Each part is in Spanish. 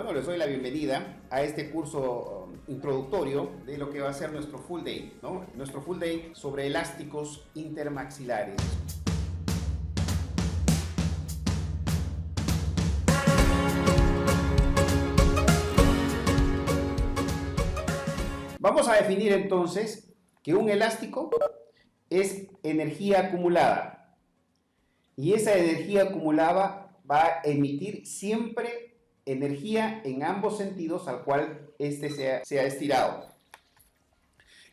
Bueno, les doy la bienvenida a este curso introductorio de lo que va a ser nuestro full day, ¿no? Nuestro full day sobre elásticos intermaxilares. Vamos a definir entonces que un elástico es energía acumulada y esa energía acumulada va a emitir siempre energía en ambos sentidos al cual éste sea estirado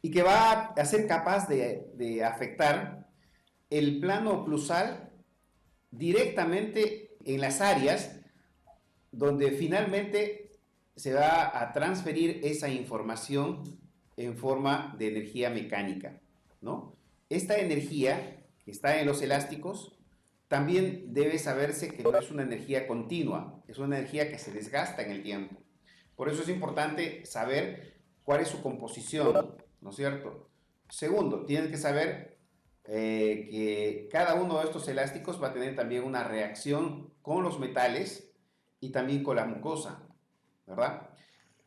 y que va a ser capaz de afectar el plano oclusal directamente en las áreas donde finalmente se va a transferir esa información en forma de energía mecánica, ¿no? Esta energía que está en los elásticos también debe saberse que no es una energía continua, es una energía que se desgasta en el tiempo. Por eso es importante saber cuál es su composición, ¿no es cierto? Segundo, tienes que saber que cada uno de estos elásticos va a tener también una reacción con los metales y también con la mucosa, ¿verdad?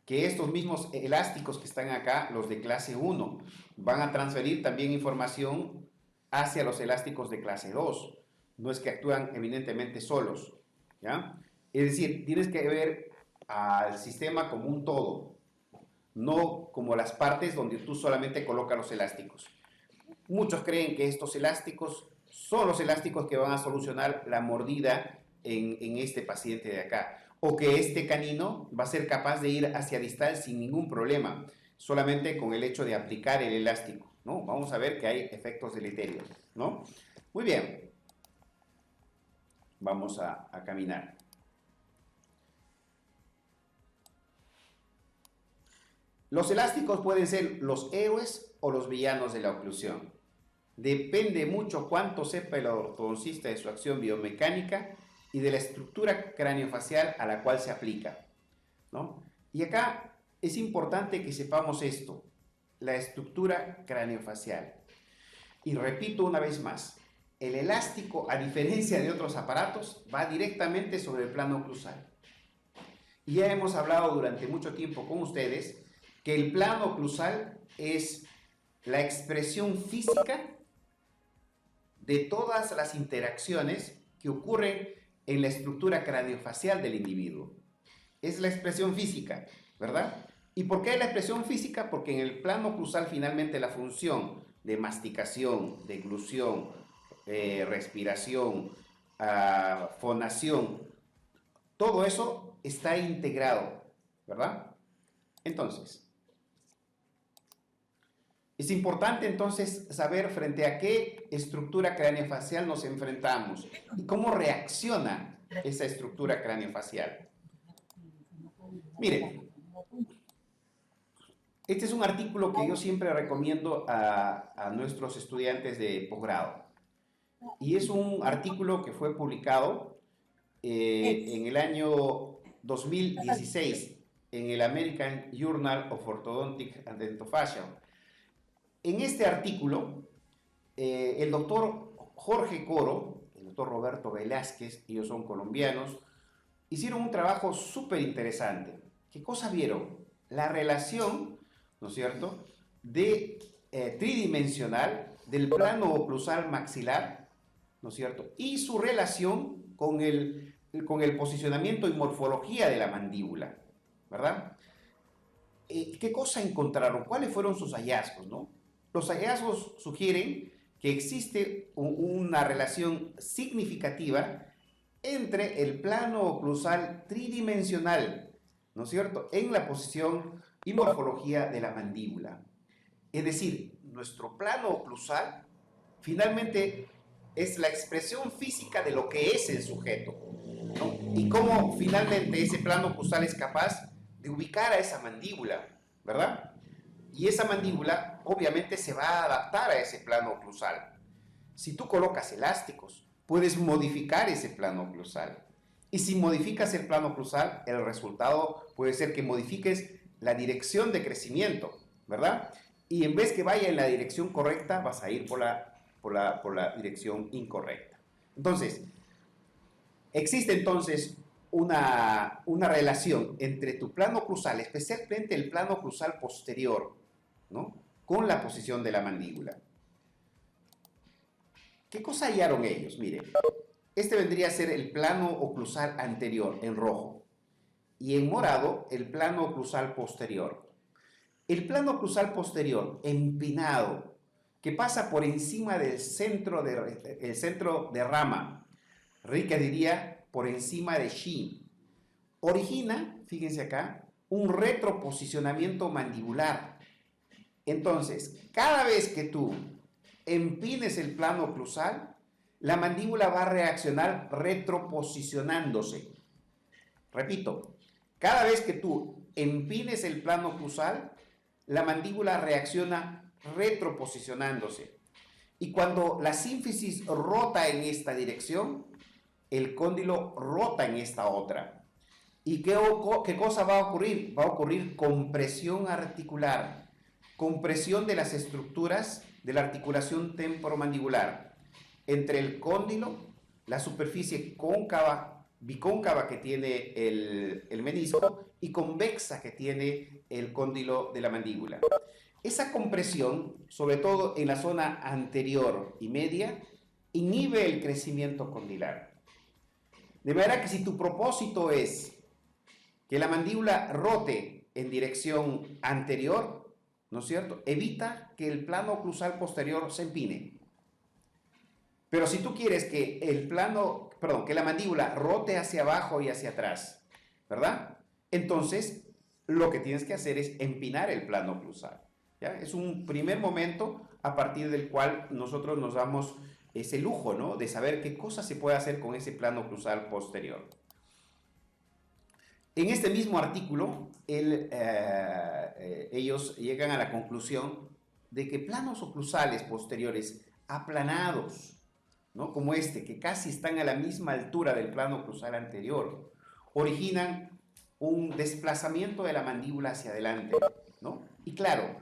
Que estos mismos elásticos que están acá, los de clase 1, van a transferir también información hacia los elásticos de clase 2. No es que actúan eminentemente solos, ¿ya? Es decir, tienes que ver al sistema como un todo, no como las partes donde tú solamente colocas los elásticos. Muchos creen que estos elásticos son los elásticos que van a solucionar la mordida en este paciente de acá, o que este canino va a ser capaz de ir hacia distal sin ningún problema, solamente con el hecho de aplicar el elástico, ¿no? Vamos a ver que hay efectos deleterios, ¿no? Muy bien. Vamos a caminar. Los elásticos pueden ser los héroes o los villanos de la oclusión. Depende mucho cuánto sepa el ortodoncista de su acción biomecánica y de la estructura craneofacial a la cual se aplica, ¿no? Y acá es importante que sepamos esto, la estructura craneofacial. Y repito una vez más, el elástico, a diferencia de otros aparatos, va directamente sobre el plano oclusal. Y ya hemos hablado durante mucho tiempo con ustedes que el plano oclusal es la expresión física de todas las interacciones que ocurren en la estructura craneofacial del individuo. Es la expresión física, ¿verdad? ¿Y por qué la expresión física? Porque en el plano oclusal finalmente la función de masticación, deglución, respiración, fonación, todo eso está integrado, ¿verdad? Entonces, es importante entonces saber frente a qué estructura craneofacial nos enfrentamos y cómo reacciona esa estructura craneofacial. Miren, este es un artículo que yo siempre recomiendo a nuestros estudiantes de posgrado. Y es un artículo que fue publicado en el año 2016 en el American Journal of Orthodontic and Dentofacial. En este artículo, el doctor Jorge Coro, el doctor Roberto Velázquez, ellos son colombianos, hicieron un trabajo súper interesante. ¿Qué cosa vieron? La relación, ¿no es cierto?, de tridimensional del plano oclusal maxilar, ¿no es cierto?, y su relación con el posicionamiento y morfología de la mandíbula, ¿verdad? ¿Qué cosa encontraron? ¿Cuáles fueron sus hallazgos, no? Los hallazgos sugieren que existe una relación significativa entre el plano oclusal tridimensional, ¿no es cierto?, en la posición y morfología de la mandíbula. Es decir, nuestro plano oclusal finalmente es la expresión física de lo que es el sujeto, ¿no? Y cómo finalmente ese plano oclusal es capaz de ubicar a esa mandíbula, ¿verdad? Y esa mandíbula obviamente se va a adaptar a ese plano oclusal. Si tú colocas elásticos, puedes modificar ese plano oclusal. Y si modificas el plano oclusal, el resultado puede ser que modifiques la dirección de crecimiento, ¿verdad? Y en vez que vaya en la dirección correcta, vas a ir por la dirección incorrecta. Entonces, existe entonces una relación entre tu plano cruzal, especialmente el plano cruzal posterior, ¿no? Con la posición de la mandíbula. ¿Qué cosa hallaron ellos? Mire, este vendría a ser el plano oclusal anterior en rojo y en morado el plano oclusal posterior. El plano oclusal posterior empinado que pasa por encima del centro de rama, Rica diría por encima de Shi, origina, fíjense acá, un retroposicionamiento mandibular. Entonces, cada vez que tú empines el plano oclusal, la mandíbula va a reaccionar retroposicionándose. Repito, cada vez que tú empines el plano oclusal, la mandíbula reacciona retroposicionándose. Y cuando la sínfisis rota en esta dirección, el cóndilo rota en esta otra. ¿Y qué cosa va a ocurrir? Va a ocurrir compresión articular, compresión de las estructuras de la articulación temporomandibular entre el cóndilo, la superficie cóncava, bicóncava que tiene el menisco y convexa que tiene el cóndilo de la mandíbula. Esa compresión, sobre todo en la zona anterior y media, inhibe el crecimiento condilar. De manera que si tu propósito es que la mandíbula rote en dirección anterior, ¿no es cierto? Evita que el plano oclusal posterior se empine. Pero si tú quieres que que la mandíbula rote hacia abajo y hacia atrás, ¿verdad? Entonces, lo que tienes que hacer es empinar el plano oclusal, ¿ya? Es un primer momento a partir del cual nosotros nos damos ese lujo, ¿no? De saber qué cosa se puede hacer con ese plano oclusal posterior. En este mismo artículo, ellos llegan a la conclusión de que planos oclusales posteriores aplanados, ¿no? Como este, que casi están a la misma altura del plano oclusal anterior, originan un desplazamiento de la mandíbula hacia adelante, ¿no? Y claro,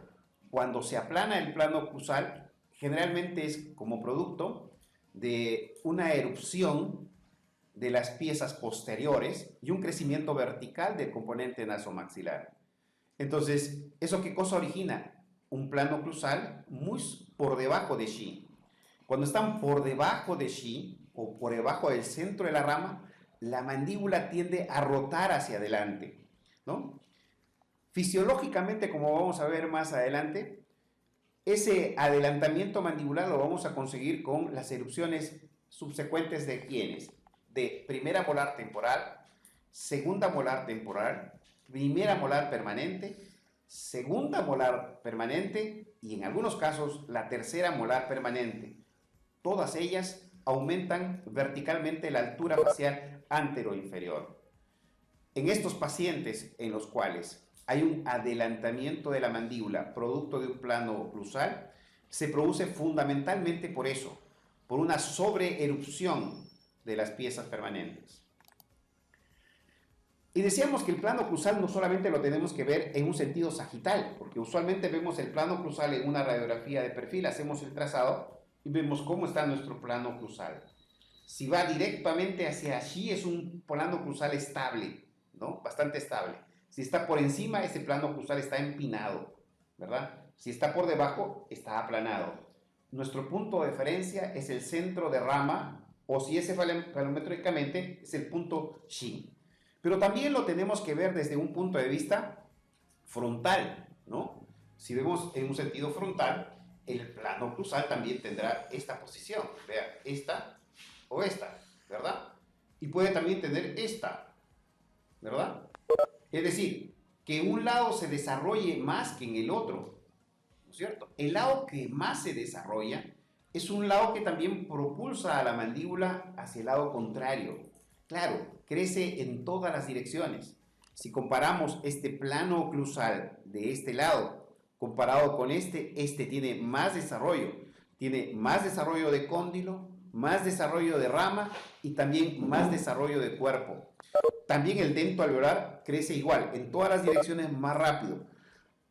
cuando se aplana el plano oclusal, generalmente es como producto de una erupción de las piezas posteriores y un crecimiento vertical del componente nasomaxilar. Entonces, ¿eso qué cosa origina? Un plano oclusal muy por debajo de Shi. Cuando están por debajo de Shi o por debajo del centro de la rama, la mandíbula tiende a rotar hacia adelante, ¿no? Fisiológicamente, como vamos a ver más adelante, ese adelantamiento mandibular lo vamos a conseguir con las erupciones subsecuentes de ¿quiénes? De primera molar temporal, segunda molar temporal, primera molar permanente, segunda molar permanente y en algunos casos la tercera molar permanente. Todas ellas aumentan verticalmente la altura facial antero-inferior. En estos pacientes en los cuales hay un adelantamiento de la mandíbula producto de un plano oclusal, se produce fundamentalmente por eso, por una sobreerupción de las piezas permanentes. Y decíamos que el plano oclusal no solamente lo tenemos que ver en un sentido sagital, porque usualmente vemos el plano oclusal en una radiografía de perfil, hacemos el trazado y vemos cómo está nuestro plano oclusal. Si va directamente hacia allí es un plano oclusal estable, ¿no? Bastante estable. Si está por encima, ese plano oclusal está empinado, ¿verdad? Si está por debajo, está aplanado. Nuestro punto de referencia es el centro de rama, o si es cefalométricamente, es el punto Shi. Pero también lo tenemos que ver desde un punto de vista frontal, ¿no? Si vemos en un sentido frontal, el plano oclusal también tendrá esta posición, vea, esta o esta, ¿verdad? Y puede también tener esta, ¿verdad? Es decir, que un lado se desarrolle más que en el otro, ¿no es cierto? El lado que más se desarrolla es un lado que también propulsa a la mandíbula hacia el lado contrario. Claro, crece en todas las direcciones. Si comparamos este plano oclusal de este lado comparado con este tiene más desarrollo de cóndilo, más desarrollo de rama y también más desarrollo de cuerpo. También el dento alveolar crece igual, en todas las direcciones más rápido.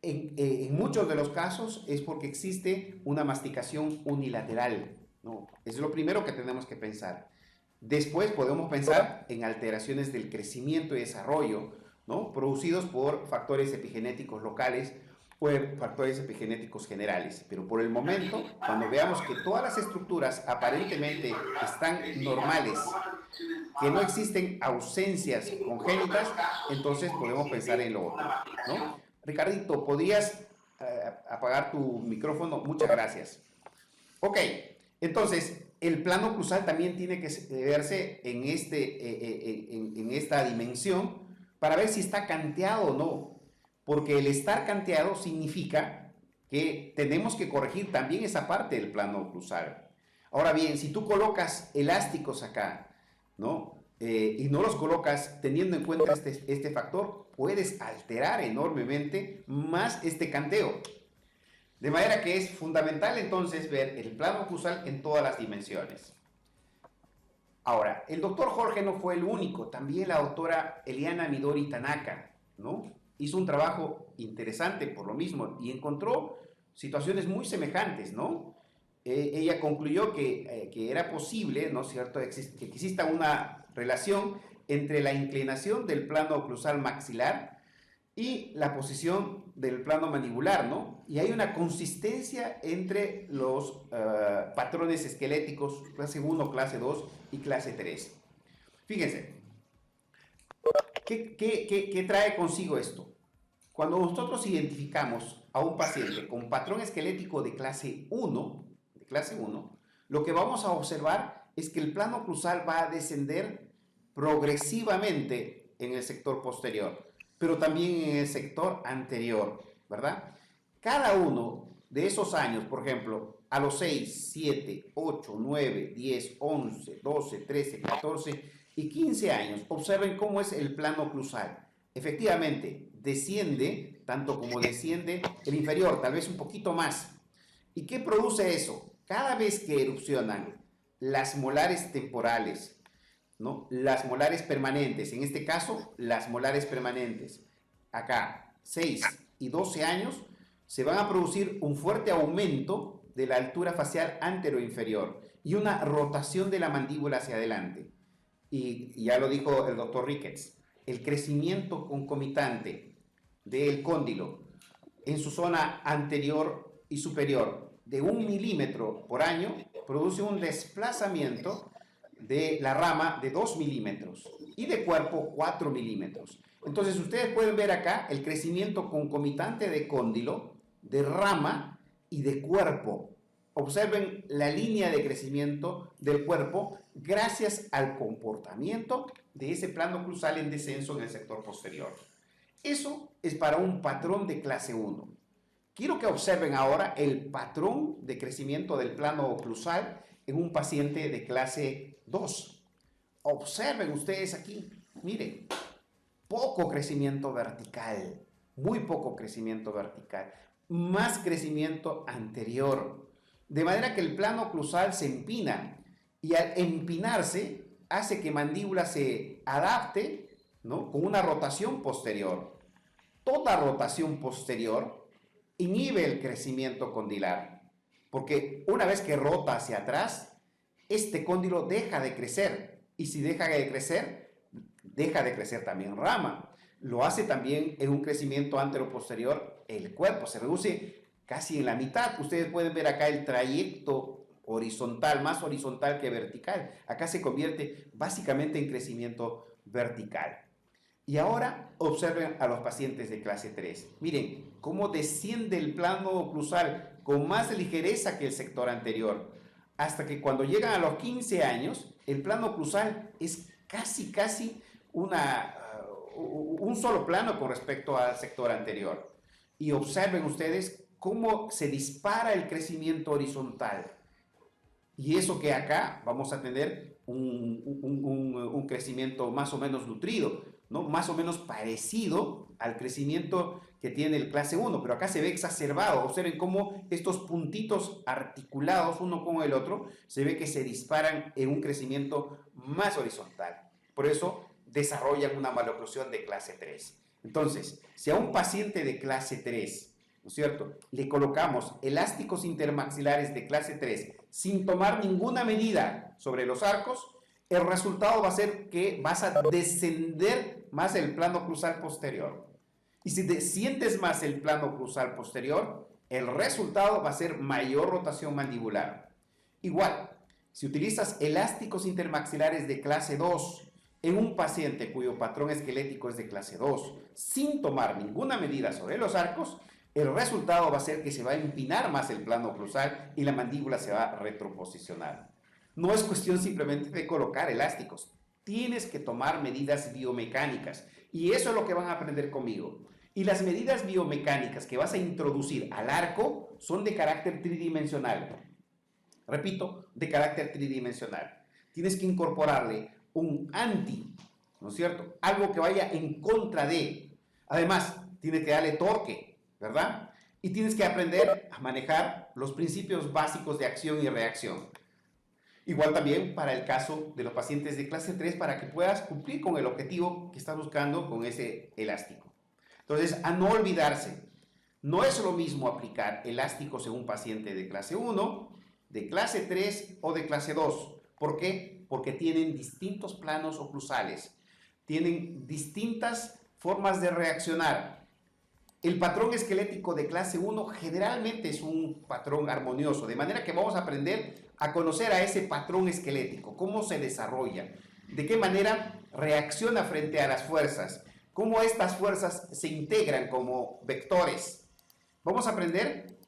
En muchos de los casos es porque existe una masticación unilateral, ¿no? Es lo primero que tenemos que pensar. Después podemos pensar en alteraciones del crecimiento y desarrollo, ¿no? Producidos por factores epigenéticos locales o factores epigenéticos generales. Pero por el momento, cuando veamos que todas las estructuras aparentemente están normales, que no existen ausencias congénitas, entonces podemos pensar en lo otro, ¿no? Ricardito, ¿podrías apagar tu micrófono? Muchas gracias. Ok, entonces el plano oclusal también tiene que verse en esta dimensión para ver si está canteado o no, porque el estar canteado significa que tenemos que corregir también esa parte del plano oclusal. Ahora bien, si tú colocas elásticos acá, ¿no? Y no los colocas teniendo en cuenta este factor, puedes alterar enormemente más este canteo. De manera que es fundamental entonces ver el plano oclusal en todas las dimensiones. Ahora, el doctor Jorge no fue el único, también la doctora Eliana Midori Tanaka, ¿no? Hizo un trabajo interesante por lo mismo y encontró situaciones muy semejantes, ¿no? Ella concluyó que era posible, ¿no es cierto?, que exista una relación entre la inclinación del plano oclusal maxilar y la posición del plano mandibular, ¿no? Y hay una consistencia entre los patrones esqueléticos clase 1, clase 2 y clase 3. Fíjense, ¿qué trae consigo esto? Cuando nosotros identificamos a un paciente con patrón esquelético de clase 1, lo que vamos a observar es que el plano oclusal va a descender progresivamente en el sector posterior, pero también en el sector anterior, ¿verdad? Cada uno de esos años, por ejemplo, a los 6, 7, 8, 9, 10, 11, 12, 13, 14 y 15 años, observen cómo es el plano oclusal. Efectivamente, desciende tanto como desciende el inferior, tal vez un poquito más. ¿Y qué produce eso? Cada vez que erupcionan las molares temporales, ¿no? Las molares permanentes, en este caso, las molares permanentes, acá, 6 y 12 años, se van a producir un fuerte aumento de la altura facial anteroinferior y una rotación de la mandíbula hacia adelante. Y ya lo dijo el doctor Ricketts, el crecimiento concomitante del cóndilo en su zona anterior y superior de 1 milímetro por año produce un desplazamiento de la rama de 2 milímetros y de cuerpo 4 milímetros. Entonces ustedes pueden ver acá el crecimiento concomitante de cóndilo, de rama y de cuerpo. Observen la línea de crecimiento del cuerpo gracias al comportamiento de ese plano oclusal en descenso en el sector posterior. Eso es para un patrón de clase 1. Quiero que observen ahora el patrón de crecimiento del plano oclusal en un paciente de clase 2. Observen ustedes aquí, miren, poco crecimiento vertical, muy poco crecimiento vertical, más crecimiento anterior, de manera que el plano oclusal se empina y al empinarse hace que mandíbula se adapte, ¿no?, con una rotación posterior. Toda rotación posterior inhibe el crecimiento condilar, porque una vez que rota hacia atrás, este cóndilo deja de crecer, y si deja de crecer también rama. Lo hace también en un crecimiento anteroposterior, el cuerpo se reduce casi en la mitad. Ustedes pueden ver acá el trayecto horizontal, más horizontal que vertical. Acá se convierte básicamente en crecimiento vertical. Y ahora observen a los pacientes de clase 3. Miren cómo desciende el plano oclusal con más ligereza que el sector anterior, hasta que cuando llegan a los 15 años, el plano oclusal es casi un solo plano con respecto al sector anterior. Y observen ustedes cómo se dispara el crecimiento horizontal. Y eso que acá vamos a tener un crecimiento más o menos nutrido, ¿no?, más o menos parecido al crecimiento que tiene el clase 1, pero acá se ve exacerbado. Observen cómo estos puntitos articulados uno con el otro, se ve que se disparan en un crecimiento más horizontal. Por eso desarrollan una maloclusión de clase 3. Entonces, si a un paciente de clase 3, ¿no es cierto?, le colocamos elásticos intermaxilares de clase 3 sin tomar ninguna medida sobre los arcos, el resultado va a ser que vas a descender más el plano cruzal posterior. Y si desciendes más el plano cruzal posterior, el resultado va a ser mayor rotación mandibular. Igual, si utilizas elásticos intermaxilares de clase 2 en un paciente cuyo patrón esquelético es de clase 2, sin tomar ninguna medida sobre los arcos, el resultado va a ser que se va a empinar más el plano cruzal y la mandíbula se va a retroposicionar. No es cuestión simplemente de colocar elásticos. Tienes que tomar medidas biomecánicas y eso es lo que van a aprender conmigo. Y las medidas biomecánicas que vas a introducir al arco son de carácter tridimensional. Repito, de carácter tridimensional. Tienes que incorporarle un anti, ¿no es cierto? Algo que vaya en contra de. Además, tienes que darle torque, ¿verdad? Y tienes que aprender a manejar los principios básicos de acción y reacción. Igual también para el caso de los pacientes de clase 3 para que puedas cumplir con el objetivo que estás buscando con ese elástico. Entonces, a no olvidarse, no es lo mismo aplicar elásticos en un paciente de clase 1, de clase 3 o de clase 2. ¿Por qué? Porque tienen distintos planos oclusales, tienen distintas formas de reaccionar. El patrón esquelético de clase 1 generalmente es un patrón armonioso, de manera que vamos a aprender a conocer a ese patrón esquelético, cómo se desarrolla, de qué manera reacciona frente a las fuerzas, cómo estas fuerzas se integran como vectores. Vamos a aprender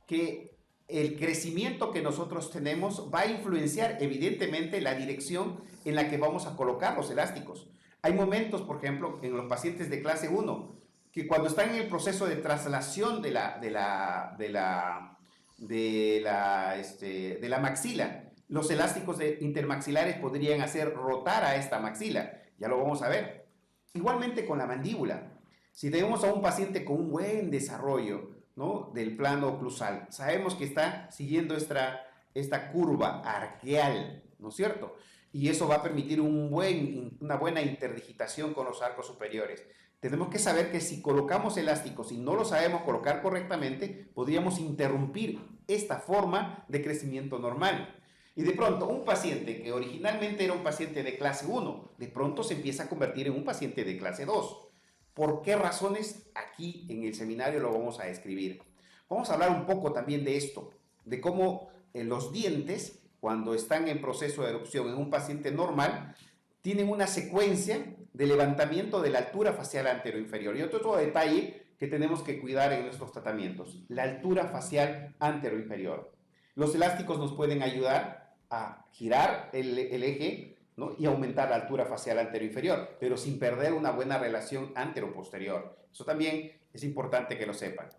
que el crecimiento que nosotros tenemos va a influenciar evidentemente la dirección en la que vamos a colocar los elásticos. Hay momentos, por ejemplo, en los pacientes de clase 1, que cuando están en el proceso de traslación de la maxila, los elásticos intermaxilares podrían hacer rotar a esta maxila. Ya lo vamos a ver. Igualmente con la mandíbula. Si tenemos a un paciente con un buen desarrollo, ¿no?, del plano oclusal, sabemos que está siguiendo esta curva arqueal, ¿no es cierto? Y eso va a permitir una buena interdigitación con los arcos superiores. Tenemos que saber que si colocamos elásticos y no lo sabemos colocar correctamente, podríamos interrumpir esta forma de crecimiento normal. Y de pronto, un paciente que originalmente era un paciente de clase 1, de pronto se empieza a convertir en un paciente de clase 2. ¿Por qué razones? Aquí en el seminario lo vamos a describir. Vamos a hablar un poco también de esto, de cómo los dientes, cuando están en proceso de erupción en un paciente normal, tienen una secuencia de levantamiento de la altura facial anteroinferior. Y otro detalle que tenemos que cuidar en nuestros tratamientos, la altura facial anteroinferior. Los elásticos nos pueden ayudar a girar el eje, ¿no?, y aumentar la altura facial anteroinferior, pero sin perder una buena relación antero-posterior. Eso también es importante que lo sepan.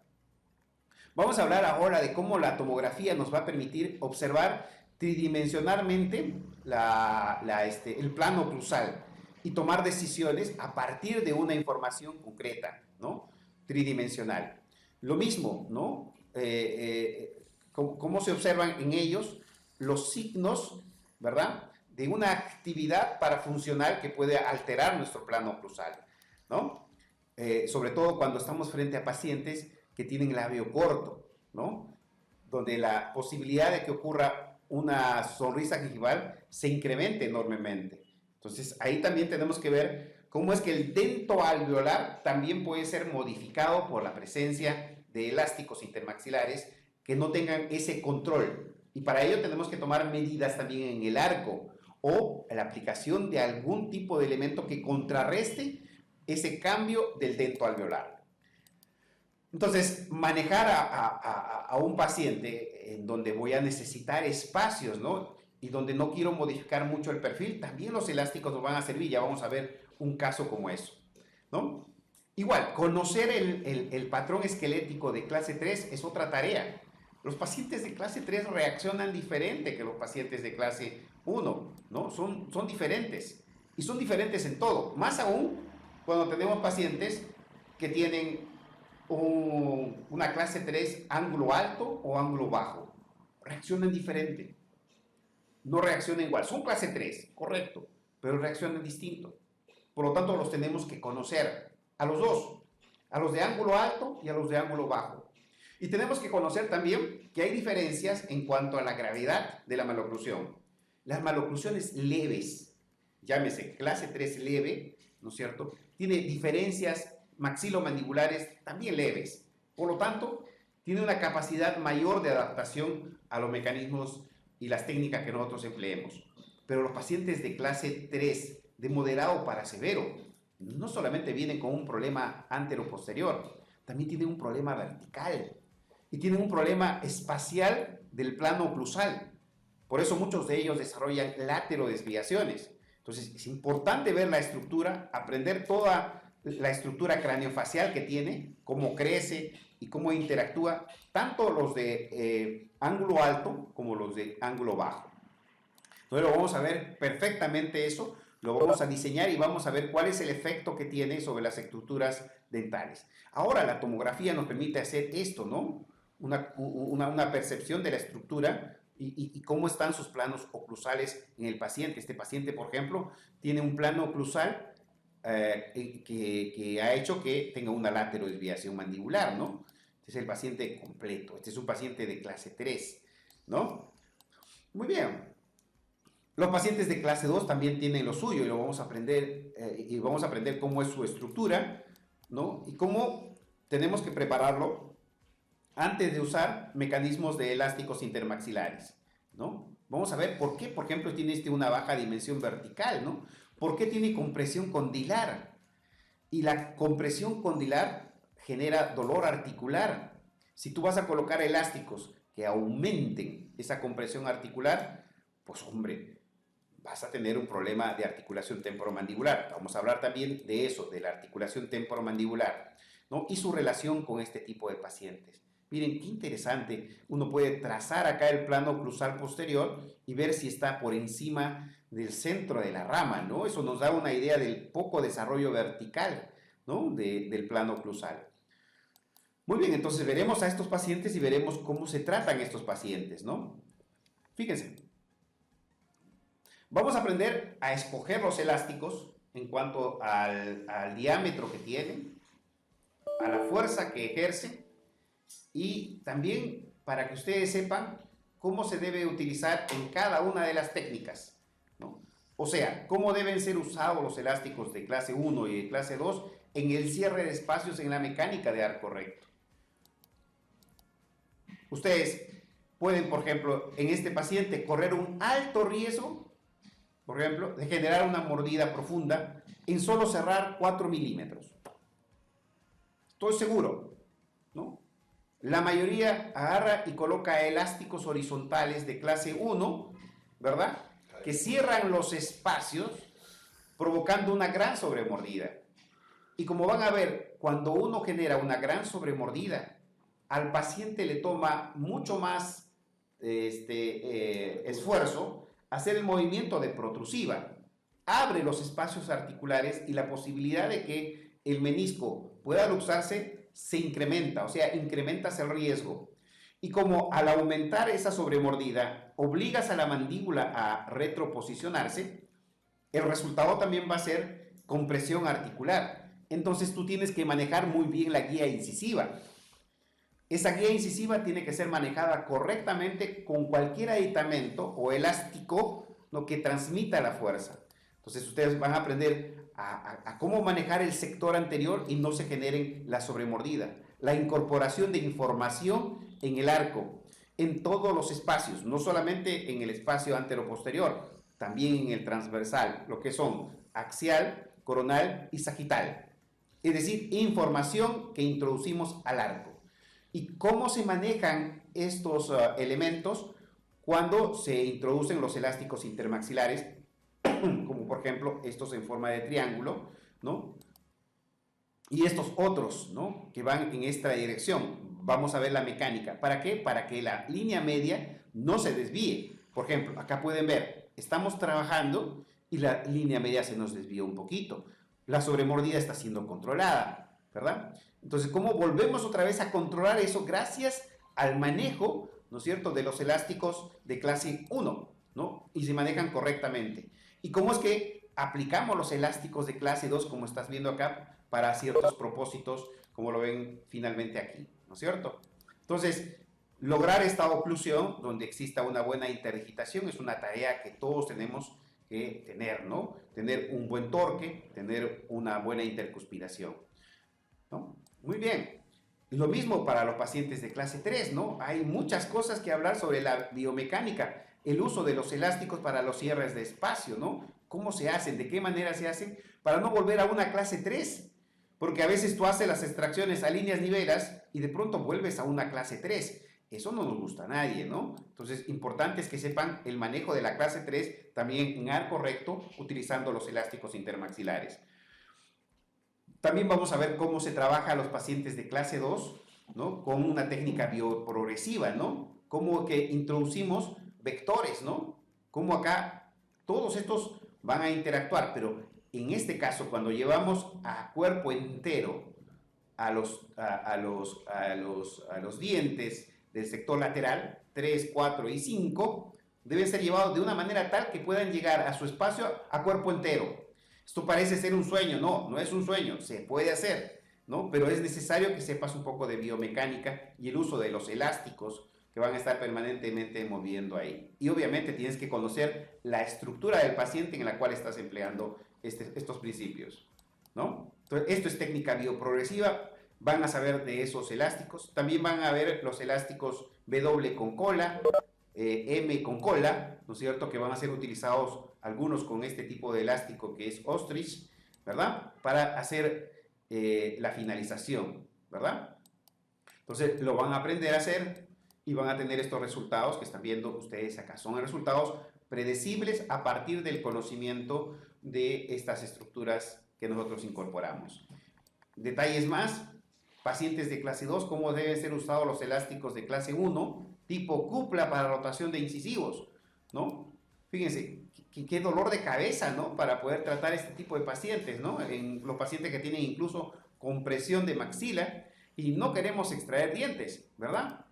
Vamos a hablar ahora de cómo la tomografía nos va a permitir observar tridimensionalmente el plano oclusal y tomar decisiones a partir de una información concreta, ¿no?, tridimensional. Lo mismo, ¿no? Cómo se observan en ellos los signos, ¿verdad?, de una actividad parafuncional que puede alterar nuestro plano oclusal, ¿no? Sobre todo cuando estamos frente a pacientes que tienen labio corto, ¿no?, donde la posibilidad de que ocurra una sonrisa gingival se incremente enormemente. Entonces, ahí también tenemos que ver cómo es que el dento alveolar también puede ser modificado por la presencia de elásticos intermaxilares que no tengan ese control. Y para ello tenemos que tomar medidas también en el arco o la aplicación de algún tipo de elemento que contrarreste ese cambio del dento alveolar. Entonces, manejar a un paciente en donde voy a necesitar espacios, ¿no?, y donde no quiero modificar mucho el perfil, también los elásticos nos van a servir. Ya vamos a ver un caso como eso, ¿no? Igual, conocer el patrón esquelético de clase 3 es otra tarea. Los pacientes de clase 3 reaccionan diferente que los pacientes de clase 1, ¿no? Son diferentes. Y son diferentes en todo. Más aún cuando tenemos pacientes que tienen una clase 3 ángulo alto o ángulo bajo. Reaccionan diferente. No reaccionan igual. Son clase 3, correcto, pero reaccionan distinto. Por lo tanto, los tenemos que conocer a los dos, a los de ángulo alto y a los de ángulo bajo. Y tenemos que conocer también que hay diferencias en cuanto a la gravedad de la maloclusión. Las maloclusiones leves, llámese clase 3 leve, ¿no es cierto? Tiene diferencias maxilomandibulares también leves. Por lo tanto, tiene una capacidad mayor de adaptación a los mecanismos y las técnicas que nosotros empleemos. Pero los pacientes de clase 3, de moderado para severo, no solamente vienen con un problema antero-posterior, también tienen un problema vertical y tienen un problema espacial del plano oclusal. Por eso muchos de ellos desarrollan laterodesviaciones. Entonces es importante ver la estructura, aprender toda la estructura craneofacial que tiene, cómo crece y cómo interactúa, tanto los de ángulo alto como los de ángulo bajo. Entonces lo vamos a ver perfectamente eso, lo vamos a diseñar y vamos a ver cuál es el efecto que tiene sobre las estructuras dentales. Ahora la tomografía nos permite hacer esto, ¿no? Una percepción de la estructura y cómo están sus planos oclusales en el paciente. Este paciente, por ejemplo, tiene un plano oclusal que ha hecho que tenga una laterodesviación mandibular, ¿no? Este es el paciente completo. Este es un paciente de clase 3, ¿no? Muy bien. Los pacientes de clase 2 también tienen lo suyo y lo vamos a aprender y vamos a aprender cómo es su estructura, ¿no? Y cómo tenemos que prepararlo antes de usar mecanismos de elásticos intermaxilares, ¿no? Vamos a ver por qué, por ejemplo, tiene una baja dimensión vertical, ¿no? ¿Por qué tiene compresión condilar? Y la compresión condilar genera dolor articular. Si tú vas a colocar elásticos que aumenten esa compresión articular, pues hombre, vas a tener un problema de articulación temporomandibular. Vamos a hablar también de eso, de la articulación temporomandibular, ¿no? Y su relación con este tipo de pacientes. Miren, qué interesante. Uno puede trazar acá el plano oclusal posterior y ver si está por encima del centro de la rama, ¿no? Eso nos da una idea del poco desarrollo vertical, ¿no? Del plano oclusal. Muy bien, entonces veremos a estos pacientes y veremos cómo se tratan estos pacientes, ¿no? Fíjense. Vamos a aprender a escoger los elásticos en cuanto al diámetro que tienen, a la fuerza que ejercen y también para que ustedes sepan cómo se debe utilizar en cada una de las técnicas, ¿no? O sea, cómo deben ser usados los elásticos de clase 1 y de clase 2 en el cierre de espacios en la mecánica de arco recto. Ustedes pueden, por ejemplo, en este paciente correr un alto riesgo, por ejemplo, de generar una mordida profunda en solo cerrar 4 milímetros. Estoy seguro, ¿no? La mayoría agarra y coloca elásticos horizontales de clase 1, ¿verdad? Que cierran los espacios provocando una gran sobremordida. Y como van a ver, cuando uno genera una gran sobremordida, al paciente le toma mucho más esfuerzo hacer el movimiento de protrusiva. Abre los espacios articulares y la posibilidad de que el menisco pueda luxarse se incrementa, o sea, incrementas el riesgo. Y como al aumentar esa sobremordida, obligas a la mandíbula a retroposicionarse, el resultado también va a ser compresión articular. Entonces tú tienes que manejar muy bien la guía incisiva. Esa guía incisiva tiene que ser manejada correctamente con cualquier aditamento o elástico, ¿no?, que transmita la fuerza. Entonces ustedes van a aprender a cómo manejar el sector anterior y no se generen la sobremordida. La incorporación de información en el arco, en todos los espacios, no solamente en el espacio anteroposterior, también en el transversal, lo que son axial, coronal y sagital. Es decir, información que introducimos al arco. ¿Y cómo se manejan estos elementos cuando se introducen los elásticos intermaxilares? Como por ejemplo estos en forma de triángulo, ¿no? Y estos otros, ¿no?, que van en esta dirección. Vamos a ver la mecánica. ¿Para qué? Para que la línea media no se desvíe. Por ejemplo, acá pueden ver, estamos trabajando y la línea media se nos desvió un poquito. La sobremordida está siendo controlada, ¿verdad? Entonces, ¿cómo volvemos otra vez a controlar eso? Gracias al manejo, ¿no es cierto?, de los elásticos de clase 1, ¿no? Y se manejan correctamente. ¿Y cómo es que aplicamos los elásticos de clase 2, como estás viendo acá, para ciertos propósitos, como lo ven finalmente aquí, ¿no es cierto? Entonces, Lograr esta oclusión donde exista una buena interdigitación es una tarea que todos tenemos que tener, ¿no? Tener un buen torque, tener una buena intercuspiración, ¿no? Muy bien. Lo mismo para los pacientes de clase 3, ¿no? Hay muchas cosas que hablar sobre la biomecánica, el uso de los elásticos para los cierres de espacio, ¿no? ¿Cómo se hacen? ¿De qué manera se hacen? Para no volver a una clase 3. Porque a veces tú haces las extracciones a líneas nivelas y de pronto vuelves a una clase 3. Eso no nos gusta a nadie, ¿no? Entonces, importante es que sepan el manejo de la clase 3 también en arco recto, utilizando los elásticos intermaxilares. También vamos a ver cómo se trabaja a los pacientes de clase 2, ¿no? Con una técnica bioprogresiva, ¿no? Cómo que introducimos vectores, ¿no? Cómo acá todos estos van a interactuar, pero en este caso, cuando llevamos a cuerpo entero a los dientes del sector lateral, 3, 4 y 5, deben ser llevados de una manera tal que puedan llegar a su espacio a cuerpo entero. Esto parece ser un sueño, no, no es un sueño, se puede hacer, ¿no? Pero es necesario que sepas un poco de biomecánica y el uso de los elásticos que van a estar permanentemente moviendo ahí. Y obviamente tienes que conocer la estructura del paciente en la cual estás empleando estos principios, ¿no? Entonces, esto es técnica bioprogresiva, van a saber de esos elásticos, también van a ver los elásticos W con cola, M con cola, ¿no es cierto?, que van a ser utilizados algunos con este tipo de elástico que es ostrich, ¿verdad?, para hacer la finalización, ¿verdad? Entonces lo van a aprender a hacer y van a tener estos resultados que están viendo ustedes acá. Son resultados predecibles a partir del conocimiento de estas estructuras que nosotros incorporamos. Detalles más, pacientes de clase 2, cómo deben ser usados los elásticos de clase 1, tipo cupla para rotación de incisivos, ¿no? Fíjense, qué dolor de cabeza, ¿no? Para poder tratar este tipo de pacientes, ¿no? En los pacientes que tienen incluso compresión de maxila y no queremos extraer dientes, ¿verdad?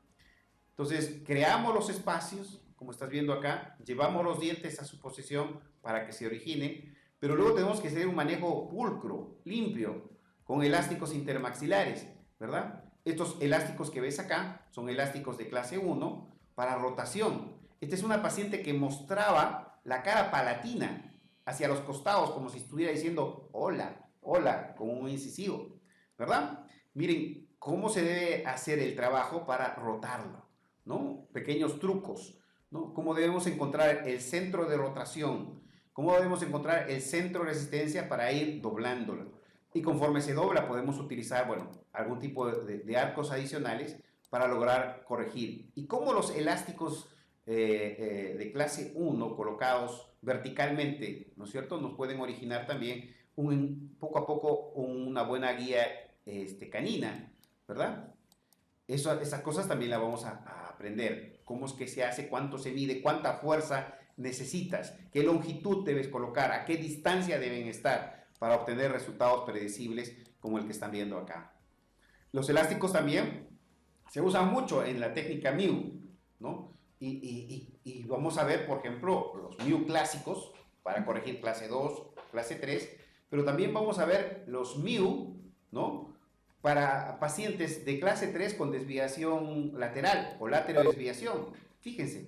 Entonces, creamos los espacios, como estás viendo acá, llevamos los dientes a su posición para que se originen, pero luego tenemos que hacer un manejo pulcro, limpio, con elásticos intermaxilares, ¿verdad? Estos elásticos que ves acá son elásticos de clase 1 para rotación. Esta es una paciente que mostraba la cara palatina hacia los costados, como si estuviera diciendo hola, hola, con un incisivo, ¿verdad? Miren cómo se debe hacer el trabajo para rotarlo, ¿no? Pequeños trucos, ¿no? Cómo debemos encontrar el centro de rotación, cómo debemos encontrar el centro de resistencia para ir doblándolo. Y conforme se dobla podemos utilizar, bueno, algún tipo de arcos adicionales para lograr corregir. Y cómo los elásticos de clase 1 colocados verticalmente, ¿no es cierto?, nos pueden originar también poco a poco una buena guía canina, ¿verdad? Esas cosas también las vamos a aprender. Cómo es que se hace, cuánto se mide, cuánta fuerza necesitas, qué longitud debes colocar, a qué distancia deben estar para obtener resultados predecibles como el que están viendo acá. Los elásticos también se usan mucho en la técnica Mew, ¿no? Y vamos a ver, por ejemplo, los Mew clásicos para corregir clase 2, clase 3, pero también vamos a ver los Mew, ¿no?, para pacientes de clase 3 con desviación lateral o laterodesviación. Fíjense,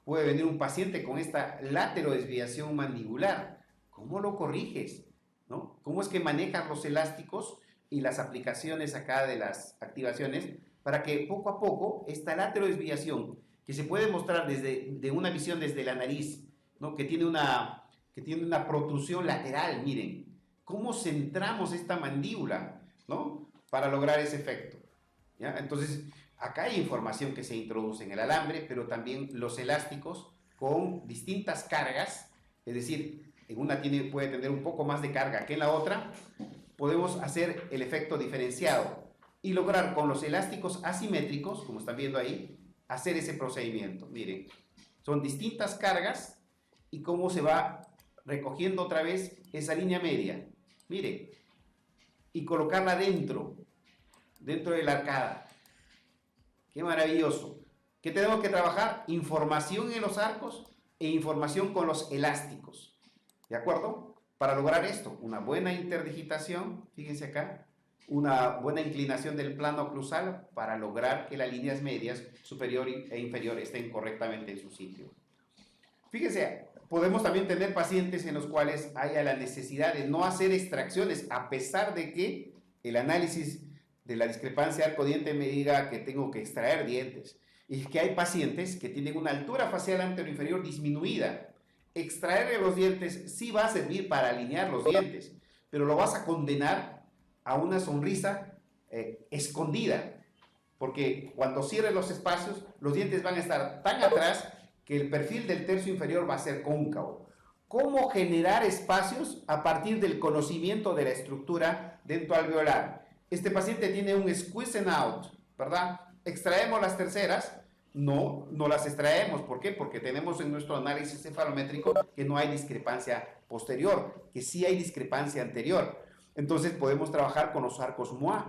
puede venir un paciente con esta laterodesviación mandibular. ¿Cómo lo corriges? ¿No? ¿Cómo es que manejas los elásticos y las aplicaciones acá de las activaciones para que poco a poco esta laterodesviación, que se puede mostrar de una visión desde la nariz, ¿no?, que tiene una protrusión lateral, miren, cómo centramos esta mandíbula, ¿no?, para lograr ese efecto, ¿ya? Entonces, acá hay información que se introduce en el alambre, pero también los elásticos con distintas cargas, es decir, en una puede tener un poco más de carga que en la otra, podemos hacer el efecto diferenciado y lograr con los elásticos asimétricos, como están viendo ahí, hacer ese procedimiento. Miren, son distintas cargas y cómo se va recogiendo otra vez esa línea media. Miren, y colocarla dentro de la arcada. ¡Qué maravilloso! ¿Qué tenemos que trabajar? Información en los arcos e información con los elásticos. ¿De acuerdo? Para lograr esto, una buena interdigitación, fíjense acá, una buena inclinación del plano oclusal para lograr que las líneas medias superior e inferior estén correctamente en su sitio. Fíjense, podemos también tener pacientes en los cuales haya la necesidad de no hacer extracciones, a pesar de que el análisis de la discrepancia arco-diente me diga que tengo que extraer dientes. Y es que hay pacientes que tienen una altura facial anterior-inferior disminuida. Extraerle los dientes sí va a servir para alinear los dientes, pero lo vas a condenar a una sonrisa escondida, porque cuando cierres los espacios, los dientes van a estar tan atrás que el perfil del tercio inferior va a ser cóncavo. ¿Cómo generar espacios a partir del conocimiento de la estructura dentoalveolar? Este paciente tiene un squeeze and out, ¿verdad? ¿Extraemos las terceras? No, no las extraemos. ¿Por qué? Porque tenemos en nuestro análisis cefalométrico que no hay discrepancia posterior, que sí hay discrepancia anterior. Entonces podemos trabajar con los arcos Mois.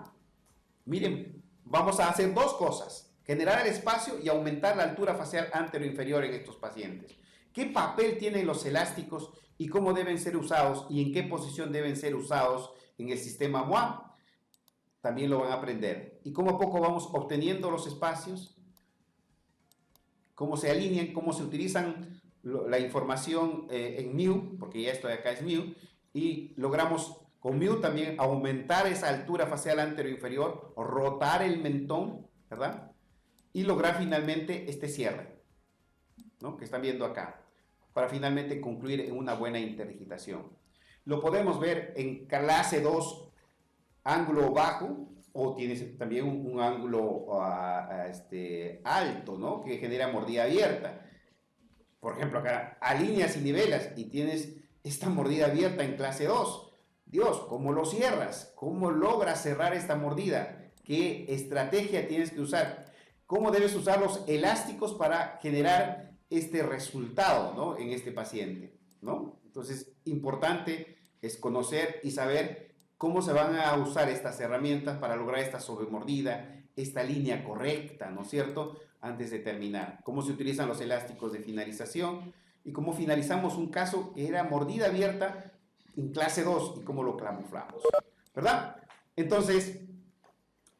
Miren, vamos a hacer dos cosas: generar el espacio y aumentar la altura facial anterior-inferior en estos pacientes. ¿Qué papel tienen los elásticos y cómo deben ser usados y en qué posición deben ser usados en el sistema Mois? También lo van a aprender. Y cómo a poco vamos obteniendo los espacios, cómo se alinean, cómo se utilizan la información en Mu, porque ya esto de acá es Mu, y logramos con Mu también aumentar esa altura facial anterior-inferior, o rotar el mentón, ¿verdad? Y lograr finalmente este cierre, ¿no?, que están viendo acá, para finalmente concluir en una buena interdigitación. Lo podemos ver en clase 2, ángulo bajo, o tienes también un ángulo alto, ¿no?, que genera mordida abierta. Por ejemplo, acá alineas y nivelas y tienes esta mordida abierta en clase 2. Dios, ¿cómo lo cierras? ¿Cómo logras cerrar esta mordida? ¿Qué estrategia tienes que usar? ¿Cómo debes usar los elásticos para generar este resultado, ¿no?, en este paciente, ¿no? Entonces, importante es conocer y saber cómo se van a usar estas herramientas para lograr esta sobremordida, esta línea correcta, ¿no es cierto?, antes de terminar. Cómo se utilizan los elásticos de finalización y cómo finalizamos un caso que era mordida abierta en clase 2 y cómo lo camuflamos, ¿verdad? Entonces,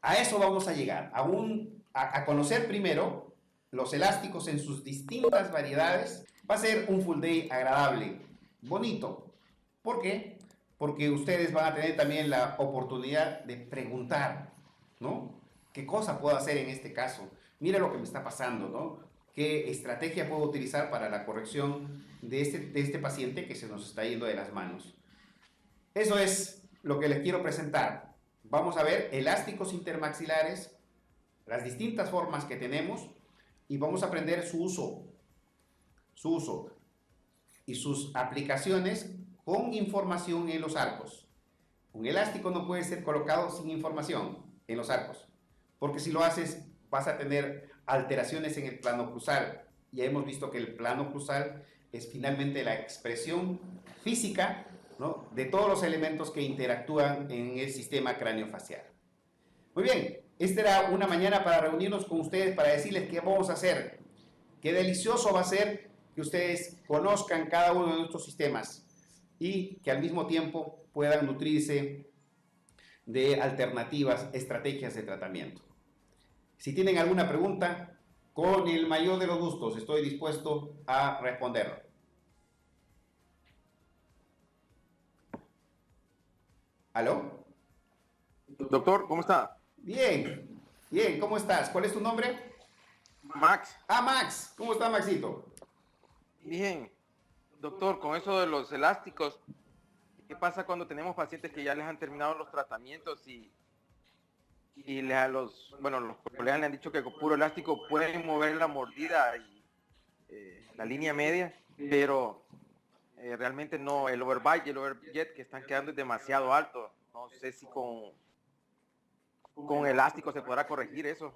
a eso vamos a llegar, a conocer primero los elásticos en sus distintas variedades. Va a ser un full day agradable, bonito. ¿Por qué? Porque ustedes van a tener también la oportunidad de preguntar, ¿no? ¿Qué cosa puedo hacer en este caso? Mira lo que me está pasando, ¿no? ¿Qué estrategia puedo utilizar para la corrección de este paciente que se nos está yendo de las manos? Eso es lo que les quiero presentar. Vamos a ver elásticos intermaxilares, las distintas formas que tenemos, y vamos a aprender su uso y sus aplicaciones con información en los arcos. Un elástico no puede ser colocado sin información en los arcos, porque si lo haces vas a tener alteraciones en el plano oclusal. Ya hemos visto que el plano oclusal es finalmente la expresión física, ¿no?, de todos los elementos que interactúan en el sistema craneofacial. Muy bien, esta era una mañana para reunirnos con ustedes para decirles qué vamos a hacer. Qué delicioso va a ser que ustedes conozcan cada uno de nuestros sistemas y que al mismo tiempo puedan nutrirse de alternativas, estrategias de tratamiento. Si tienen alguna pregunta, con el mayor de los gustos estoy dispuesto a responderlo. ¿Aló? Doctor, ¿cómo está? Bien, bien, ¿cómo estás? ¿Cuál es tu nombre? Max. Ah, Max. ¿Cómo está, Maxito? Bien. Doctor, con eso de los elásticos, ¿qué pasa cuando tenemos pacientes que ya les han terminado los tratamientos y los colegas le han dicho que con puro elástico pueden mover la mordida y la línea media, pero realmente no, el overbite y el overjet que están quedando es demasiado alto? No sé si con elástico se podrá corregir eso,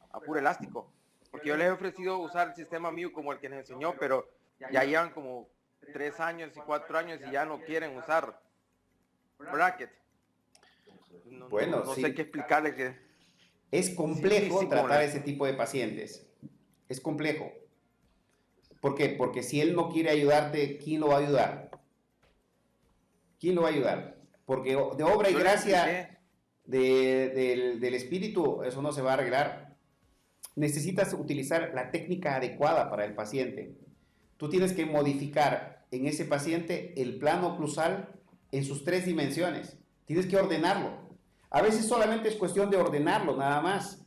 a puro elástico. Porque yo les he ofrecido usar el sistema mío como el que les enseñó, pero ya llevan como 3 años y 4 años y ya no quieren usar bracket. Bueno, no sí. sé qué explicarles. Es complejo sí, tratar ese tipo de pacientes. Es complejo. ¿Por qué? Porque si él no quiere ayudarte, ¿quién lo va a ayudar? ¿Quién lo va a ayudar? Porque de obra y gracia del espíritu, eso no se va a arreglar. Necesitas utilizar la técnica adecuada para el paciente. Tú tienes que modificar en ese paciente el plano oclusal en sus 3 dimensiones. Tienes que ordenarlo. A veces solamente es cuestión de ordenarlo, nada más.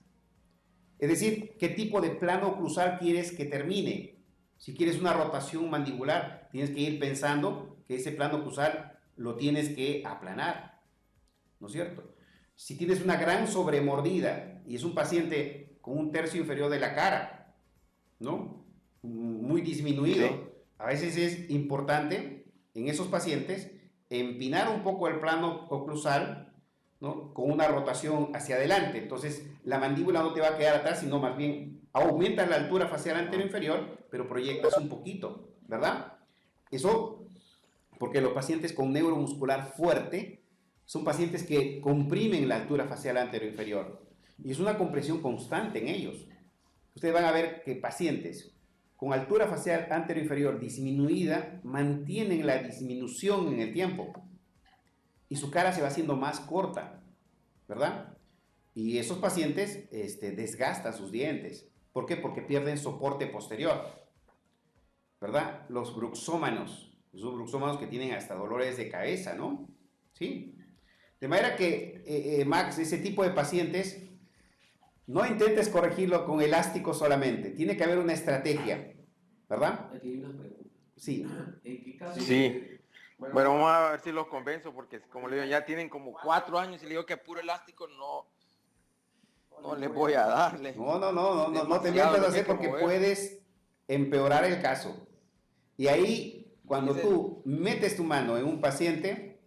Es decir, qué tipo de plano oclusal quieres que termine. Si quieres una rotación mandibular, tienes que ir pensando que ese plano oclusal lo tienes que aplanar, ¿no es cierto? Si tienes una gran sobremordida y es un paciente con un tercio inferior de la cara, ¿no? Muy disminuido, Sí. a veces es importante en esos pacientes empinar un poco el plano oclusal, ¿no? Con una rotación hacia adelante. Entonces, la mandíbula no te va a quedar atrás, sino más bien aumentas la altura facial anterior inferior, pero proyectas un poquito, ¿verdad? Eso porque los pacientes con neuromuscular fuerte son pacientes que comprimen la altura facial anterior inferior. Y es una compresión constante en ellos. Ustedes van a ver que pacientes con altura facial anterior inferior disminuida mantienen la disminución en el tiempo y su cara se va haciendo más corta, ¿verdad? Y esos pacientes desgastan sus dientes. ¿Por qué? Porque pierden soporte posterior, ¿verdad? Los bruxómanos que tienen hasta dolores de cabeza, ¿no? ¿Sí? De manera que, Max, ese tipo de pacientes, no intentes corregirlo con elástico solamente. Tiene que haber una estrategia, ¿verdad? Aquí hay una pregunta. Sí. ¿En qué caso? Sí. Bueno, vamos a ver si los convenzo, porque como le digo, ya tienen como 4 años y le digo que puro elástico no les voy a darle. No te metas a hacer porque puedes empeorar el caso. Y ahí, cuando tú metes tu mano en un paciente,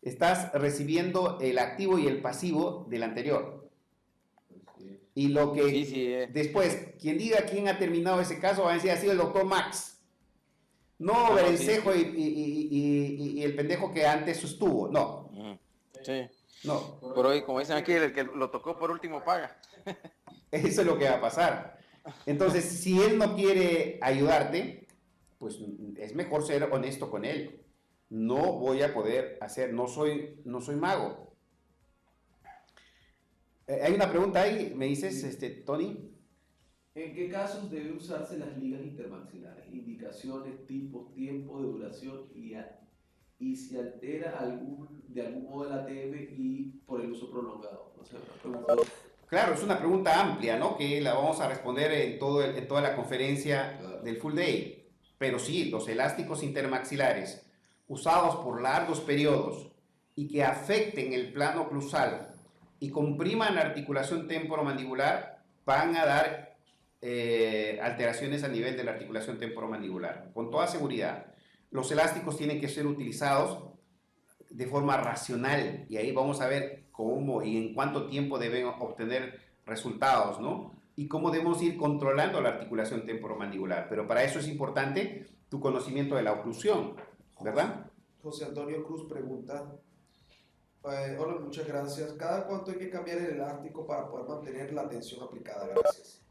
estás recibiendo el activo y el pasivo del anterior. Y lo que después, quien diga quién ha terminado ese caso, va a decir, ha sido el doctor Max. No Berencejo y el pendejo que antes estuvo, no. Sí. No. Pero hoy, como dicen aquí, el que lo tocó por último paga. Eso es lo que va a pasar. Entonces, si él no quiere ayudarte, pues es mejor ser honesto con él. No voy a poder hacer, no soy mago. Hay una pregunta ahí, me dices, Tony. ¿En qué casos debe usarse las ligas intermaxilares? Indicaciones, tipos, tiempo de duración y si altera de algún modo el ATM y por el uso prolongado. O sea, Claro, es una pregunta amplia, ¿no? Que la vamos a responder en toda la conferencia del Full Day. Pero sí, los elásticos intermaxilares usados por largos periodos y que afecten el plano oclusal y compriman la articulación temporomandibular van a dar alteraciones a nivel de la articulación temporomandibular. Con toda seguridad, los elásticos tienen que ser utilizados de forma racional y ahí vamos a ver cómo y en cuánto tiempo deben obtener resultados, ¿no? Y cómo debemos ir controlando la articulación temporomandibular. Pero para eso es importante tu conocimiento de la oclusión, ¿verdad? José Antonio Cruz pregunta, hola, muchas gracias. ¿Cada cuánto hay que cambiar el elástico para poder mantener la tensión aplicada? Gracias.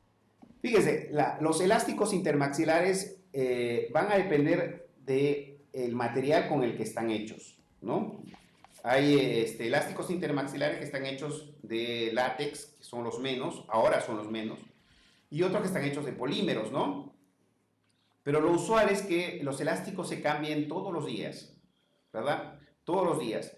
Fíjese, los elásticos intermaxilares van a depender del material con el que están hechos, ¿no? Hay elásticos intermaxilares que están hechos de látex, que son los menos, ahora son los menos, y otros que están hechos de polímeros, ¿no? Pero lo usual es que los elásticos se cambien todos los días, ¿verdad? Todos los días,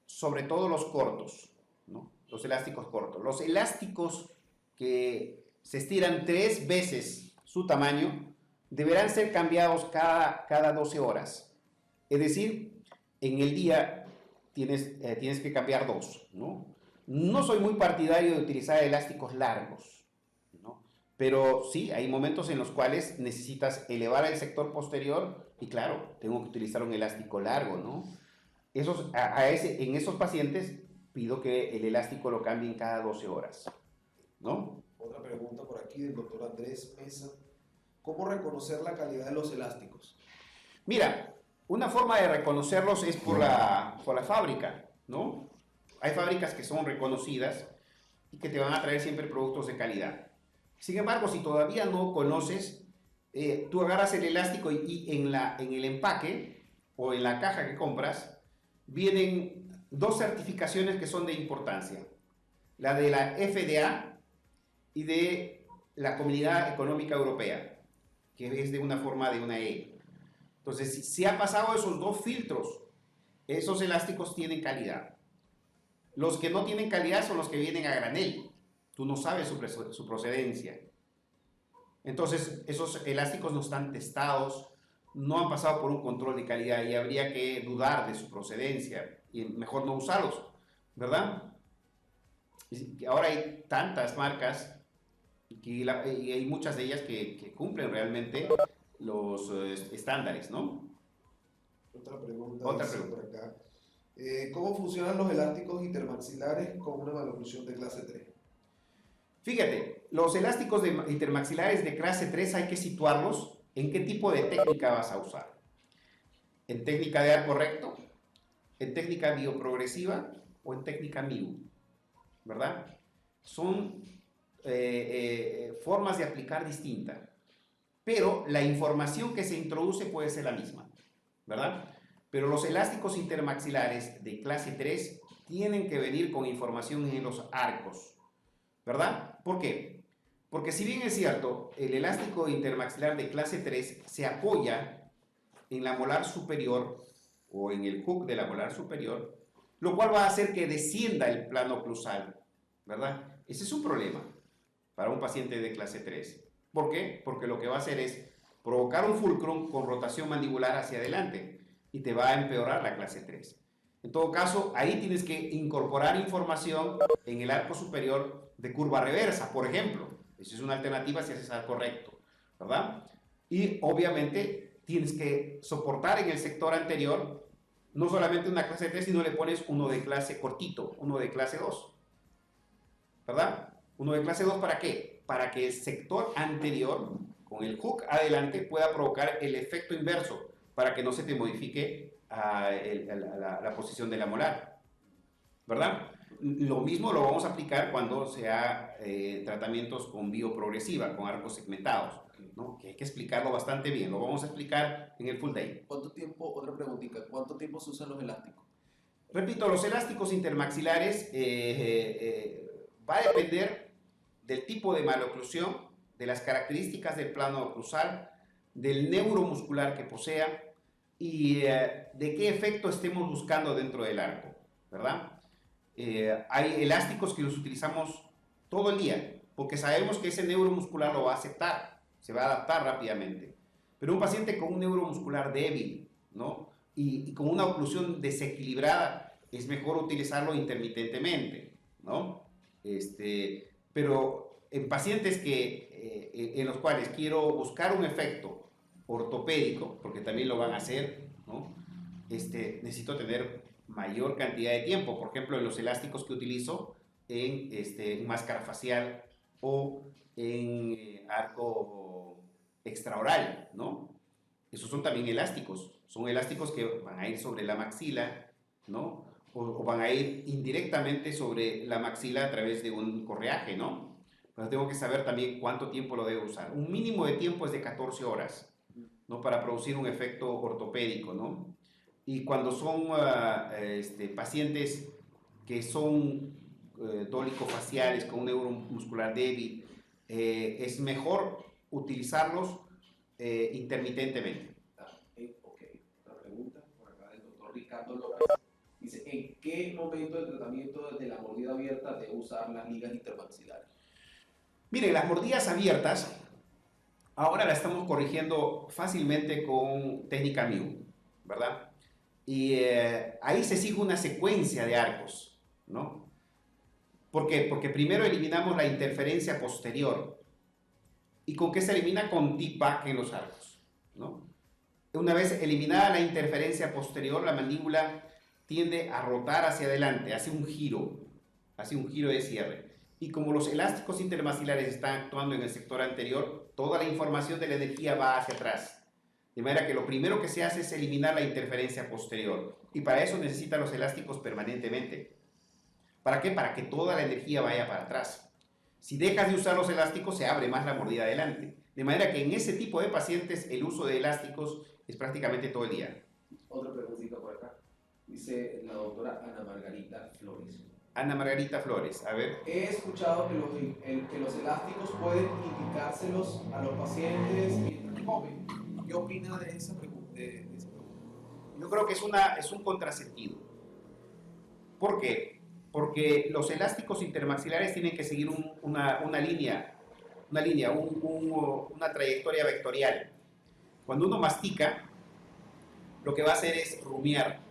sobre todo los cortos, ¿no? Los elásticos cortos. Los elásticos que se estiran 3 veces su tamaño deberán ser cambiados cada 12 horas. Es decir, en el día tienes que cambiar 2, ¿no? No soy muy partidario de utilizar elásticos largos, ¿no? Pero sí, hay momentos en los cuales necesitas elevar el sector posterior y claro, tengo que utilizar un elástico largo, ¿no? En esos pacientes pido que el elástico lo cambien cada 12 horas, ¿no? Otra pregunta por aquí del doctor Andrés Mesa. ¿Cómo reconocer la calidad de los elásticos? Mira, una forma de reconocerlos es por la fábrica, ¿no? Hay fábricas que son reconocidas y que te van a traer siempre productos de calidad. Sin embargo, si todavía no conoces, tú agarras el elástico y en el empaque o en la caja que compras, vienen dos certificaciones que son de importancia, la de la FDA y de la Comunidad Económica Europea, que es de una forma de una E. Entonces, si ha pasado esos dos filtros, esos elásticos tienen calidad. Los que no tienen calidad son los que vienen a granel. Tú no sabes su procedencia. Entonces, esos elásticos no están testados, no han pasado por un control de calidad y habría que dudar de su procedencia y mejor no usarlos, ¿verdad? Y ahora hay tantas marcas y hay muchas de ellas que cumplen realmente los estándares, ¿no? Otra pregunta. Otra dice pregunta. por acá. ¿Cómo funcionan los elásticos intermaxilares con una maloclusión de clase 3? Fíjate, los elásticos intermaxilares de clase 3 hay que situarlos en qué tipo de técnica vas a usar. En técnica de arco recto, en técnica bioprogresiva o en técnica MIU, ¿verdad? Son formas de aplicar distintas, pero la información que se introduce puede ser la misma, ¿verdad? Pero los elásticos intermaxilares de clase 3 tienen que venir con información en los arcos, ¿verdad? ¿Por qué? Porque si bien es cierto, el elástico intermaxilar de clase 3 se apoya en la molar superior o en el hook de la molar superior, lo cual va a hacer que descienda el plano oclusal, ¿verdad? Ese es un problema para un paciente de clase 3. ¿Por qué? Porque lo que va a hacer es provocar un fulcrum con rotación mandibular hacia adelante y te va a empeorar la clase 3. En todo caso, ahí tienes que incorporar información en el arco superior de curva reversa, por ejemplo. Esa es una alternativa si haces arco recto, ¿verdad? Y obviamente tienes que soportar en el sector anterior no solamente una clase 3, sino le pones uno de clase cortito, uno de clase 2, ¿verdad? Uno de clase 2, ¿para qué? Para que el sector anterior, con el hook adelante, pueda provocar el efecto inverso, para que no se te modifique la posición de la molar, ¿verdad? Lo mismo lo vamos a aplicar cuando sea tratamientos con bioprogresiva, con arcos segmentados, ¿no? Que hay que explicarlo bastante bien, lo vamos a explicar en el full day. ¿Cuánto tiempo, otra preguntita, cuánto tiempo se usan los elásticos? Repito, los elásticos intermaxilares va a depender del tipo de maloclusión, de las características del plano oclusal, del neuromuscular que posea y de qué efecto estemos buscando dentro del arco, ¿verdad? Hay elásticos que los utilizamos todo el día, porque sabemos que ese neuromuscular lo va a aceptar, se va a adaptar rápidamente. Pero un paciente con un neuromuscular débil, ¿no? Y con una oclusión desequilibrada, es mejor utilizarlo intermitentemente, ¿no? Pero en pacientes en los cuales quiero buscar un efecto ortopédico, porque también lo van a hacer, ¿no? Necesito tener mayor cantidad de tiempo, por ejemplo, en los elásticos que utilizo en máscara facial o en arco extraoral, ¿no? Esos son también elásticos, son elásticos que van a ir sobre la maxila, ¿no? O van a ir indirectamente sobre la maxila a través de un correaje, ¿no? Pero tengo que saber también cuánto tiempo lo debo usar. Un mínimo de tiempo es de 14 horas, ¿no? Para producir un efecto ortopédico, ¿no? Y cuando son pacientes que son dólico-faciales con un neuromuscular débil, es mejor utilizarlos intermitentemente. Ok, otra pregunta por acá del doctor Ricardo López. Dice, ¿en qué momento del tratamiento de la mordida abierta debo usar las ligas intermaxilares? Miren, las mordidas abiertas, ahora las estamos corrigiendo fácilmente con técnica MIU, ¿verdad? Y ahí se sigue una secuencia de arcos, ¿no? ¿Por qué? Porque primero eliminamos la interferencia posterior. ¿Y con qué se elimina? Con T-Pack en los arcos, ¿no? Una vez eliminada la interferencia posterior, la mandíbula tiende a rotar hacia adelante, hace un giro de cierre. Y como los elásticos intermaxilares están actuando en el sector anterior, toda la información de la energía va hacia atrás. De manera que lo primero que se hace es eliminar la interferencia posterior. Y para eso necesitan los elásticos permanentemente. ¿Para qué? Para que toda la energía vaya para atrás. Si dejas de usar los elásticos, se abre más la mordida adelante. De manera que en ese tipo de pacientes el uso de elásticos es prácticamente todo el día. Otra preguntita por acá. Dice la doctora Ana Margarita Flores. Ana Margarita Flores, a ver. He escuchado que los elásticos pueden indicárselos a los pacientes mientras comen. ¿Qué opina de esa pregunta? Yo creo que es un contrasentido. ¿Por qué? Porque los elásticos intermaxilares tienen que seguir una línea, una trayectoria vectorial. Cuando uno mastica, lo que va a hacer es rumiar.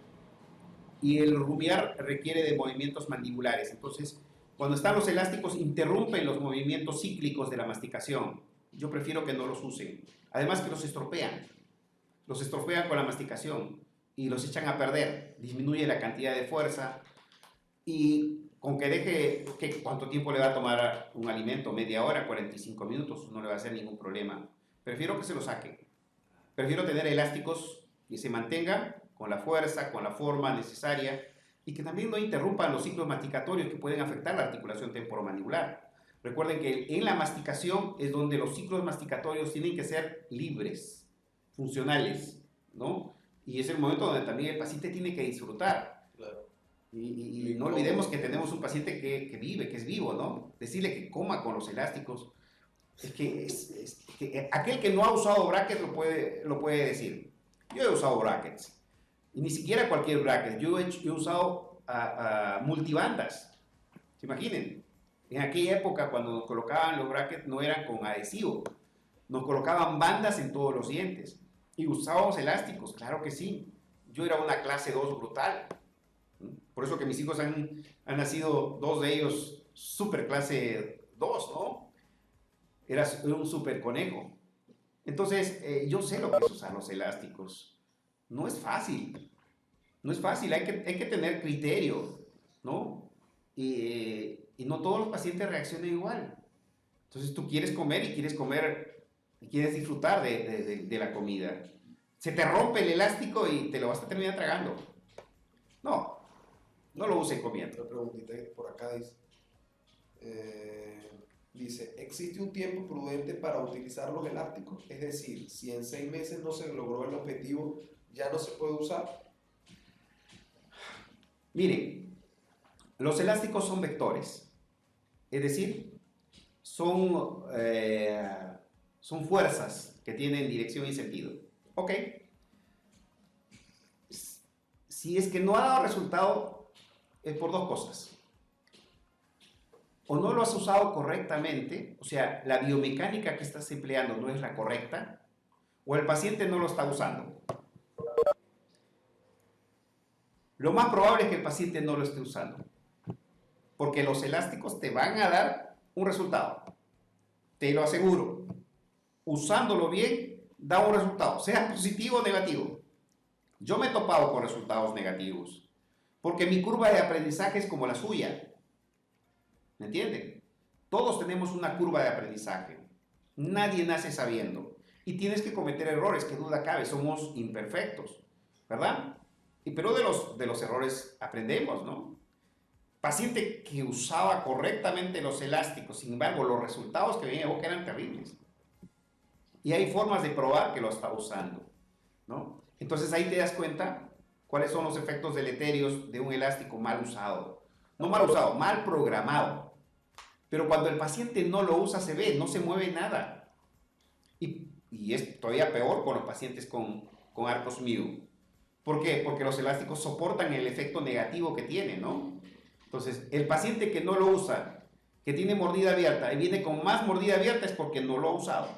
Y el rumiar requiere de movimientos mandibulares. Entonces, cuando están los elásticos, interrumpen los movimientos cíclicos de la masticación. Yo prefiero que no los usen. Además que los estropean. Los estropean con la masticación y los echan a perder. Disminuye la cantidad de fuerza. Y con que deje, ¿cuánto tiempo le va a tomar un alimento? Media hora, 45 minutos, no le va a hacer ningún problema. Prefiero que se lo saque. Prefiero tener elásticos que se mantengan con la fuerza, con la forma necesaria y que también no interrumpan los ciclos masticatorios que pueden afectar la articulación temporomandibular. Recuerden que en la masticación es donde los ciclos masticatorios tienen que ser libres, funcionales, ¿no? Y es el momento donde también el paciente tiene que disfrutar. Claro. Y no olvidemos que tenemos un paciente que vive, que es vivo, ¿no? Decirle que coma con los elásticos, es que aquel que no ha usado brackets lo puede decir. Yo he usado brackets, y ni siquiera cualquier bracket, yo he usado multibandas. ¿Se imaginen? En aquella época cuando nos colocaban los brackets no eran con adhesivo, nos colocaban bandas en todos los dientes y usábamos elásticos, claro que sí. Yo era una clase 2 brutal. Por eso que mis hijos han nacido, 2 de ellos super clase 2, ¿no? Era un super conejo. Entonces, yo sé lo que es usar los elásticos. No es fácil. No es fácil, hay que tener criterio, ¿no? Y no todos los pacientes reaccionan igual. Entonces, tú quieres comer y quieres disfrutar de la comida. Se te rompe el elástico y te lo vas a terminar tragando. No lo usen comiendo. Otra preguntita por acá dice, ¿existe un tiempo prudente para utilizar los elásticos? Es decir, si en 6 meses no se logró el objetivo, ¿ya no se puede usar? Miren, los elásticos son vectores. Es decir, son fuerzas que tienen dirección y sentido. Ok. Si es que no ha dado resultado, es por 2 cosas. O no lo has usado correctamente, o sea, la biomecánica que estás empleando no es la correcta, o el paciente no lo está usando. Lo más probable es que el paciente no lo esté usando, porque los elásticos te van a dar un resultado, te lo aseguro. Usándolo bien, da un resultado, sea positivo o negativo. Yo me he topado con resultados negativos, porque mi curva de aprendizaje es como la suya. ¿Me entienden? Todos tenemos una curva de aprendizaje. Nadie nace sabiendo. Y tienes que cometer errores, que duda cabe, somos imperfectos, ¿verdad? Pero de los errores aprendemos, ¿no? Paciente que usaba correctamente los elásticos, sin embargo, los resultados que venía de boca eran terribles. Y hay formas de probar que lo está usando, ¿no? Entonces ahí te das cuenta cuáles son los efectos deleterios de un elástico mal usado. No mal usado, mal programado. Pero cuando el paciente no lo usa se ve, no se mueve nada. Y es todavía peor con los pacientes con arcos Mew. ¿Por qué? Porque los elásticos soportan el efecto negativo que tiene, ¿no? Entonces, el paciente que no lo usa, que tiene mordida abierta y viene con más mordida abierta es porque no lo ha usado.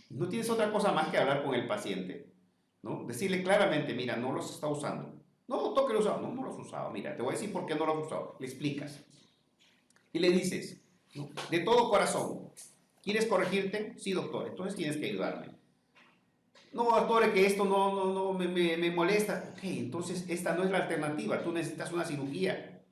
No tienes otra cosa más que hablar con el paciente, ¿no? Decirle claramente, mira, no los está usando. No, doctor, que lo usado. No los has usado. Mira, te voy a decir por qué no los has usado. Le explicas. Y le dices, ¿no? De todo corazón, ¿quieres corregirte? Sí, doctor, entonces tienes que ayudarme. No, doctor, que esto no me molesta. Ok, entonces esta no es la alternativa, tú necesitas una cirugía.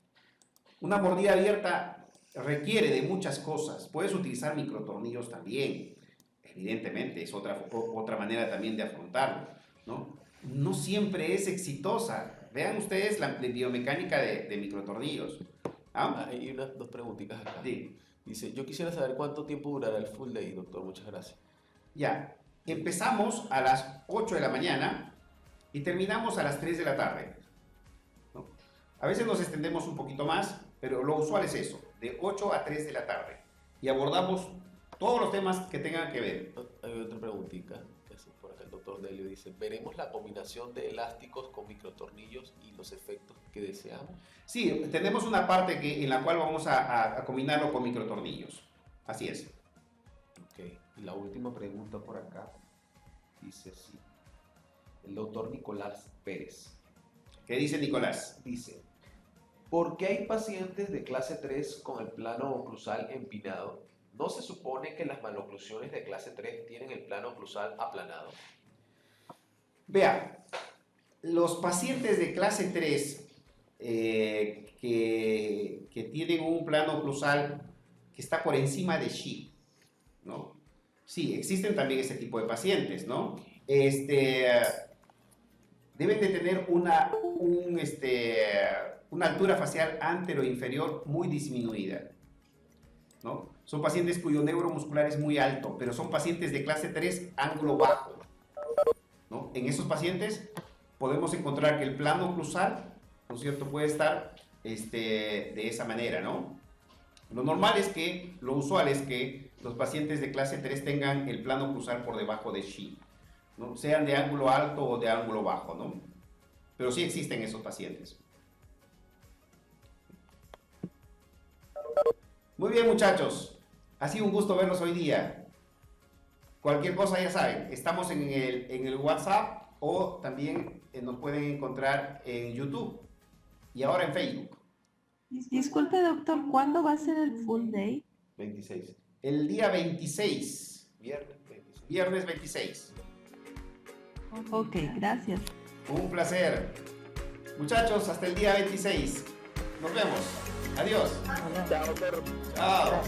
Una mordida abierta requiere de muchas cosas. Puedes utilizar microtornillos también, evidentemente, es otra manera también de afrontarlo, ¿no? No siempre es exitosa. Vean ustedes la biomecánica de microtornillos. ¿Ah? Hay 2 preguntitas acá. Sí. Dice, yo quisiera saber cuánto tiempo durará el full day, doctor. Muchas gracias. Ya, empezamos a las 8 de la mañana y terminamos a las 3 de la tarde. A veces nos extendemos un poquito más, pero lo usual es eso, de 8 a 3 de la tarde. Y abordamos todos los temas que tengan que ver. Hay otra preguntita, por acá el doctor Delio dice, ¿veremos la combinación de elásticos con microtornillos y los efectos que deseamos? Sí, tenemos una parte en la cual vamos a combinarlo con microtornillos. Así es. Ok, y la última pregunta por acá dice así. El doctor Nicolás Pérez ¿Qué dice Nicolás? dice, ¿por qué hay pacientes de clase 3 con el plano oclusal empinado? ¿No se supone que las maloclusiones de clase 3 tienen el plano oclusal aplanado? Vea, los pacientes de clase 3 que tienen un plano oclusal que está por encima de Xi, ¿no? Sí, existen también ese tipo de pacientes, ¿no? Deben de tener una altura facial antero-inferior muy disminuida, ¿no? Son pacientes cuyo neuromuscular es muy alto, pero son pacientes de clase 3 ángulo bajo, ¿no? En esos pacientes podemos encontrar que el plano oclusal, ¿no es cierto?, puede estar de esa manera, ¿no? Lo normal es que, lo usual es que los pacientes de clase 3 tengan el plano oclusal por debajo de Xi, ¿no? Sean de ángulo alto o de ángulo bajo, ¿no? Pero sí existen esos pacientes. Muy bien, muchachos. Ha sido un gusto verlos hoy día. Cualquier cosa ya saben, estamos en el WhatsApp o también nos pueden encontrar en YouTube y ahora en Facebook. Disculpe, doctor, ¿cuándo va a ser el full day? 26. El día 26, Viernes 26. viernes 26. Ok, gracias. Un placer. Muchachos, hasta el día 26. Nos vemos. Adiós. Chao, doctor. Chao.